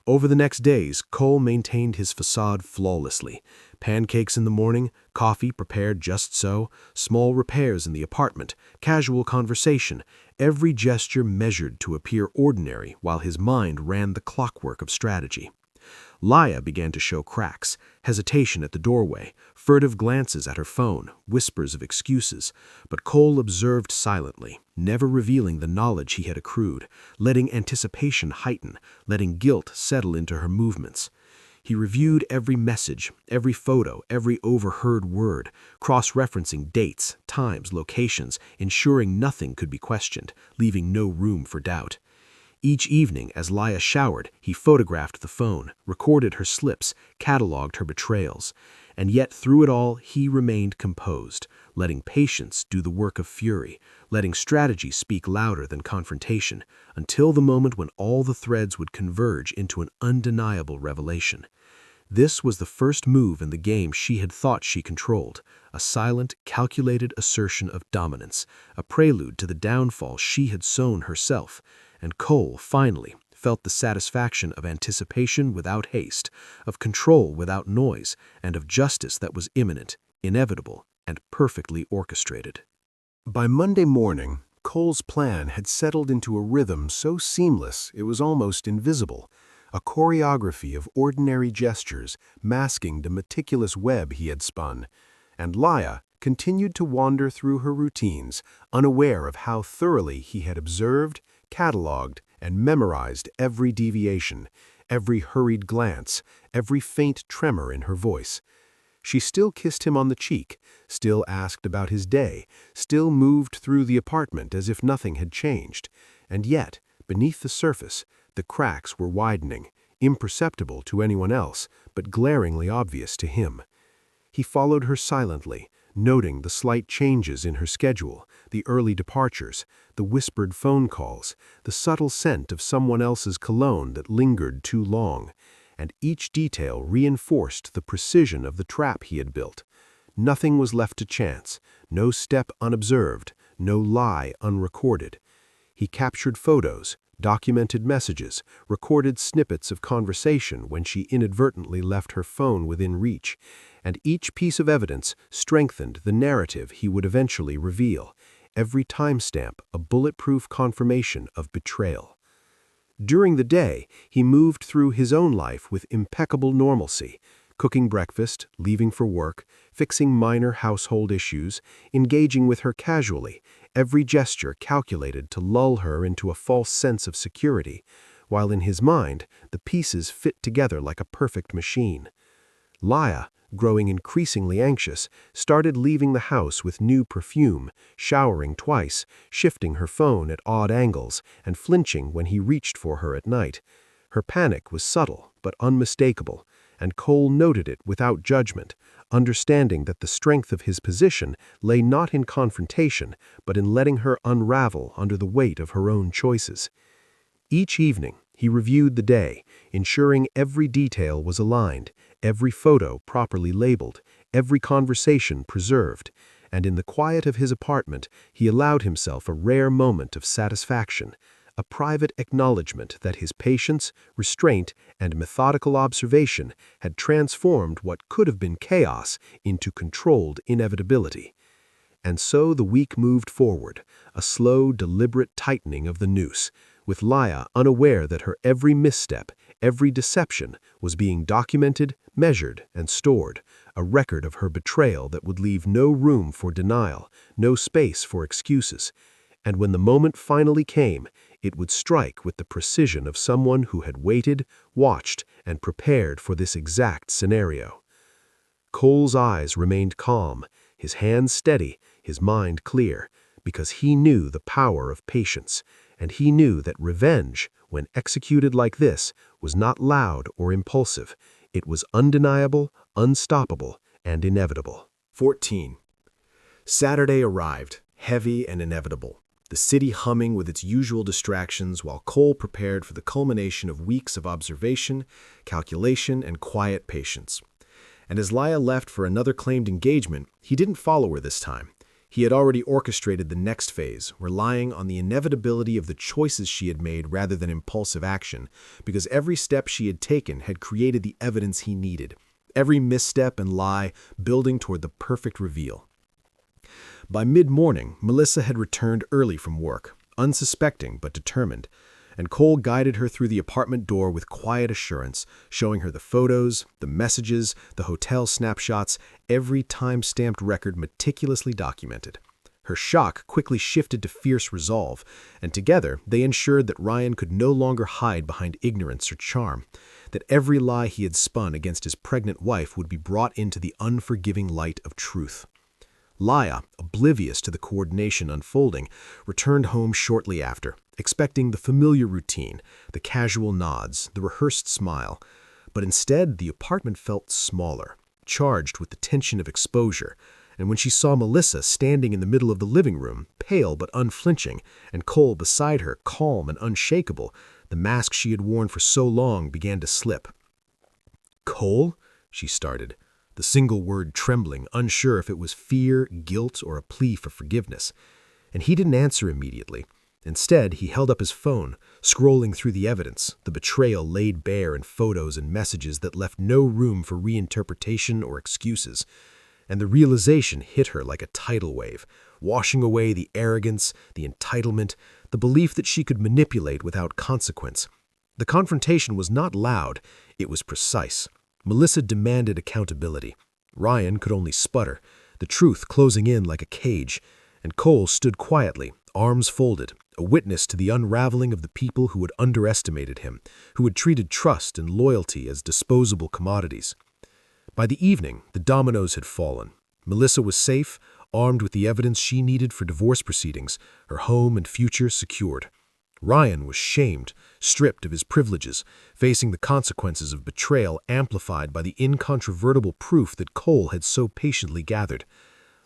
Over the next days, Cole maintained his facade flawlessly. Pancakes in the morning, coffee prepared just so, small repairs in the apartment, casual conversation, every gesture measured to appear ordinary while his mind ran the clockwork of strategy. Laya began to show cracks, hesitation at the doorway, furtive glances at her phone, whispers of excuses, but Cole observed silently, never revealing the knowledge he had accrued, letting anticipation heighten, letting guilt settle into her movements. He reviewed every message, every photo, every overheard word, cross-referencing dates, times, locations, ensuring nothing could be questioned, leaving no room for doubt. Each evening, as Laya showered, he photographed the phone, recorded her slips, cataloged her betrayals. And yet through it all, he remained composed, letting patience do the work of fury, letting strategy speak louder than confrontation, until the moment when all the threads would converge into an undeniable revelation. This was the first move in the game she had thought she controlled, a silent, calculated assertion of dominance, a prelude to the downfall she had sown herself. And Cole, finally, felt the satisfaction of anticipation without haste, of control without noise, and of justice that was imminent, inevitable, and perfectly orchestrated. By Monday morning, Cole's plan had settled into a rhythm so seamless it was almost invisible, a choreography of ordinary gestures masking the meticulous web he had spun, and Laya continued to wander through her routines, unaware of how thoroughly he had observed, cataloged, and memorized every deviation, every hurried glance, every faint tremor in her voice. She still kissed him on the cheek, still asked about his day, still moved through the apartment as if nothing had changed, and yet, beneath the surface, the cracks were widening, imperceptible to anyone else, but glaringly obvious to him. He followed her silently, noting the slight changes in her schedule, the early departures, the whispered phone calls, the subtle scent of someone else's cologne that lingered too long, and each detail reinforced the precision of the trap he had built. Nothing was left to chance, no step unobserved, no lie unrecorded. He captured photos, documented messages, recorded snippets of conversation when she inadvertently left her phone within reach, and each piece of evidence strengthened the narrative he would eventually reveal, every timestamp a bulletproof confirmation of betrayal. During the day, he moved through his own life with impeccable normalcy, cooking breakfast, leaving for work, fixing minor household issues, engaging with her casually, every gesture calculated to lull her into a false sense of security, while in his mind the pieces fit together like a perfect machine. Laya, growing increasingly anxious, started leaving the house with new perfume, showering twice, shifting her phone at odd angles, and flinching when he reached for her at night. Her panic was subtle but unmistakable, and Cole noted it without judgment, understanding that the strength of his position lay not in confrontation, but in letting her unravel under the weight of her own choices. Each evening, he reviewed the day, ensuring every detail was aligned, every photo properly labeled, every conversation preserved, and in the quiet of his apartment, he allowed himself a rare moment of satisfaction, a private acknowledgement that his patience, restraint, and methodical observation had transformed what could have been chaos into controlled inevitability. And so the week moved forward, a slow, deliberate tightening of the noose, with Laya unaware that her every misstep, every deception was being documented, measured, and stored, a record of her betrayal that would leave no room for denial, no space for excuses. And when the moment finally came, it would strike with the precision of someone who had waited, watched, and prepared for this exact scenario. Cole's eyes remained calm, his hands steady, his mind clear, because he knew the power of patience, and he knew that revenge, when executed like this, was not loud or impulsive. It was undeniable, unstoppable, and inevitable. 14. Saturday arrived, heavy and inevitable, the city humming with its usual distractions while Cole prepared for the culmination of weeks of observation, calculation, and quiet patience. And as Laya left for another claimed engagement, he didn't follow her this time. He had already orchestrated the next phase, relying on the inevitability of the choices she had made rather than impulsive action, because every step she had taken had created the evidence he needed, every misstep and lie building toward the perfect reveal. By mid-morning, Melissa had returned early from work, unsuspecting but determined, and Cole guided her through the apartment door with quiet assurance, showing her the photos, the messages, the hotel snapshots, every time-stamped record meticulously documented. Her shock quickly shifted to fierce resolve, and together they ensured that Ryan could no longer hide behind ignorance or charm, that every lie he had spun against his pregnant wife would be brought into the unforgiving light of truth. Laya, oblivious to the coordination unfolding, returned home shortly after, expecting the familiar routine, the casual nods, the rehearsed smile. But instead, the apartment felt smaller, charged with the tension of exposure, and when she saw Melissa standing in the middle of the living room, pale but unflinching, and Cole beside her, calm and unshakable, the mask she had worn for so long began to slip. "Cole?" she started, the single word trembling, unsure if it was fear, guilt, or a plea for forgiveness. And he didn't answer immediately. Instead, he held up his phone, scrolling through the evidence, the betrayal laid bare in photos and messages that left no room for reinterpretation or excuses. And the realization hit her like a tidal wave, washing away the arrogance, the entitlement, the belief that she could manipulate without consequence. The confrontation was not loud, it was precise. Melissa demanded accountability. Ryan could only sputter, the truth closing in like a cage, and Cole stood quietly, arms folded, a witness to the unraveling of the people who had underestimated him, who had treated trust and loyalty as disposable commodities. By the evening, the dominoes had fallen. Melissa was safe, armed with the evidence she needed for divorce proceedings, her home and future secured. Ryan was shamed, stripped of his privileges, facing the consequences of betrayal amplified by the incontrovertible proof that Cole had so patiently gathered.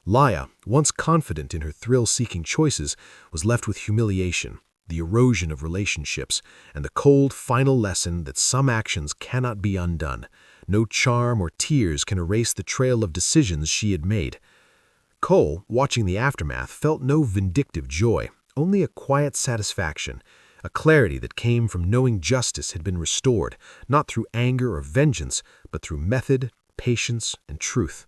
Laya, once confident in her thrill-seeking choices, was left with humiliation, the erosion of relationships, and the cold final lesson that some actions cannot be undone. No charm or tears can erase the trail of decisions she had made. Cole, watching the aftermath, felt no vindictive joy, only a quiet satisfaction, a clarity that came from knowing justice had been restored, not through anger or vengeance, but through method, patience, and truth.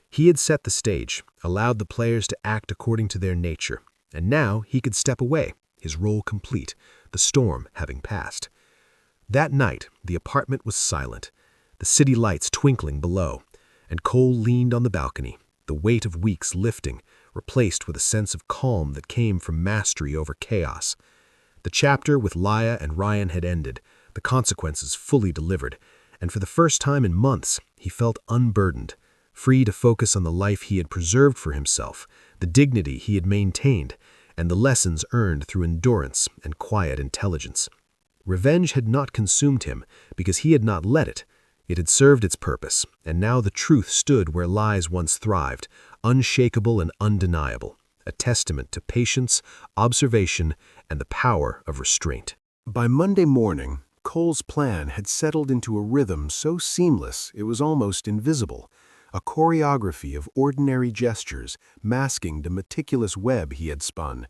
He had set the stage, allowed the players to act according to their nature, and now he could step away, his role complete, the storm having passed. That night, the apartment was silent, the city lights twinkling below, and Cole leaned on the balcony, the weight of weeks lifting, replaced with a sense of calm that came from mastery over chaos. The chapter with Laya and Ryan had ended, the consequences fully delivered, and for the first time in months, he felt unburdened, free to focus on the life he had preserved for himself, the dignity he had maintained, and the lessons earned through endurance and quiet intelligence. Revenge had not consumed him because he had not let it. It had served its purpose, and now the truth stood where lies once thrived, unshakable and undeniable, a testament to patience, observation, and the power of restraint. By Monday morning, Cole's plan had settled into a rhythm so seamless it was almost invisible, a choreography of ordinary gestures masking the meticulous web he had spun,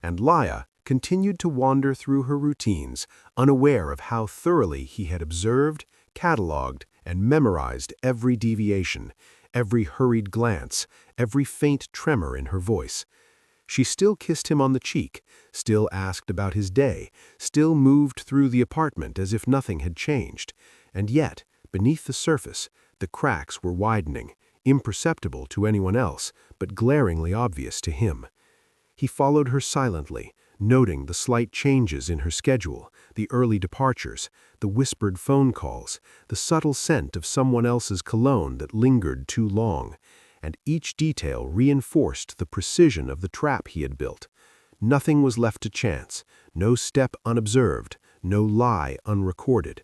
and Laya continued to wander through her routines, unaware of how thoroughly he had observed, cataloged, and memorized every deviation, every hurried glance, every faint tremor in her voice. She still kissed him on the cheek, still asked about his day, still moved through the apartment as if nothing had changed. And yet, beneath the surface, the cracks were widening, imperceptible to anyone else, but glaringly obvious to him. He followed her silently, noting the slight changes in her schedule, the early departures, the whispered phone calls, the subtle scent of someone else's cologne that lingered too long, and each detail reinforced the precision of the trap he had built. Nothing was left to chance, no step unobserved, no lie unrecorded.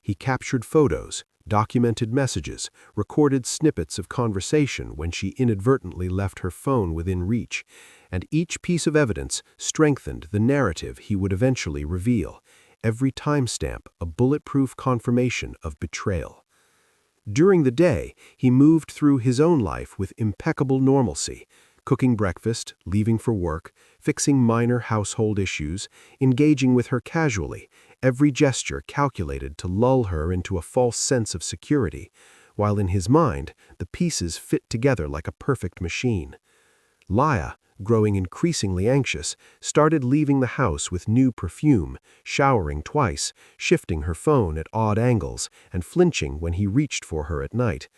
He captured photos, documented messages, recorded snippets of conversation when she inadvertently left her phone within reach, and each piece of evidence strengthened the narrative he would eventually reveal, every timestamp a bulletproof confirmation of betrayal. During the day, he moved through his own life with impeccable normalcy, cooking breakfast, leaving for work, fixing minor household issues, engaging with her casually, every gesture calculated to lull her into a false sense of security, while in his mind the pieces fit together like a perfect machine. Laya, growing increasingly anxious, started leaving the house with new perfume, showering twice, shifting her phone at odd angles, and flinching when he reached for her at night.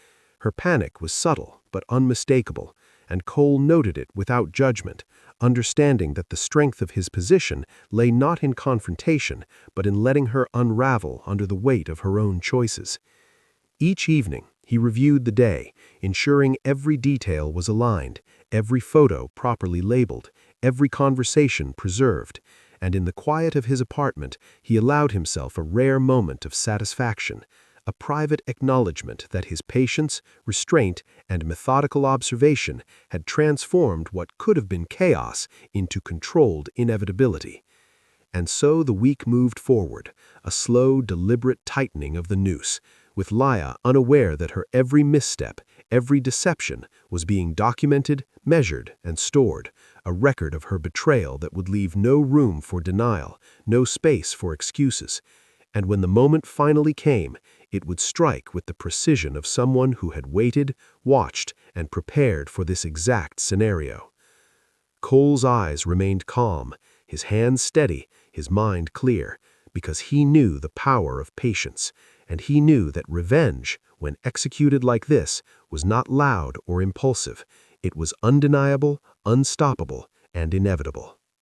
Her panic was subtle but unmistakable, and Cole noted it without judgment, understanding that the strength of his position lay not in confrontation, but in letting her unravel under the weight of her own choices. Each evening, he reviewed the day, ensuring every detail was aligned, every photo properly labeled, every conversation preserved, and in the quiet of his apartment, he allowed himself a rare moment of satisfaction, a private acknowledgement that his patience, restraint, and methodical observation had transformed what could have been chaos into controlled inevitability. And so the week moved forward, a slow, deliberate tightening of the noose, with Laya unaware that her every misstep, every deception, was being documented, measured, and stored, a record of her betrayal that would leave no room for denial, no space for excuses. And when the moment finally came, it would strike with the precision of someone who had waited, watched, and prepared for this exact scenario. Cole's eyes remained calm, his hands steady, his mind clear, because he knew the power of patience, and he knew that revenge, when executed like this, was not loud or impulsive. It was undeniable, unstoppable, and inevitable.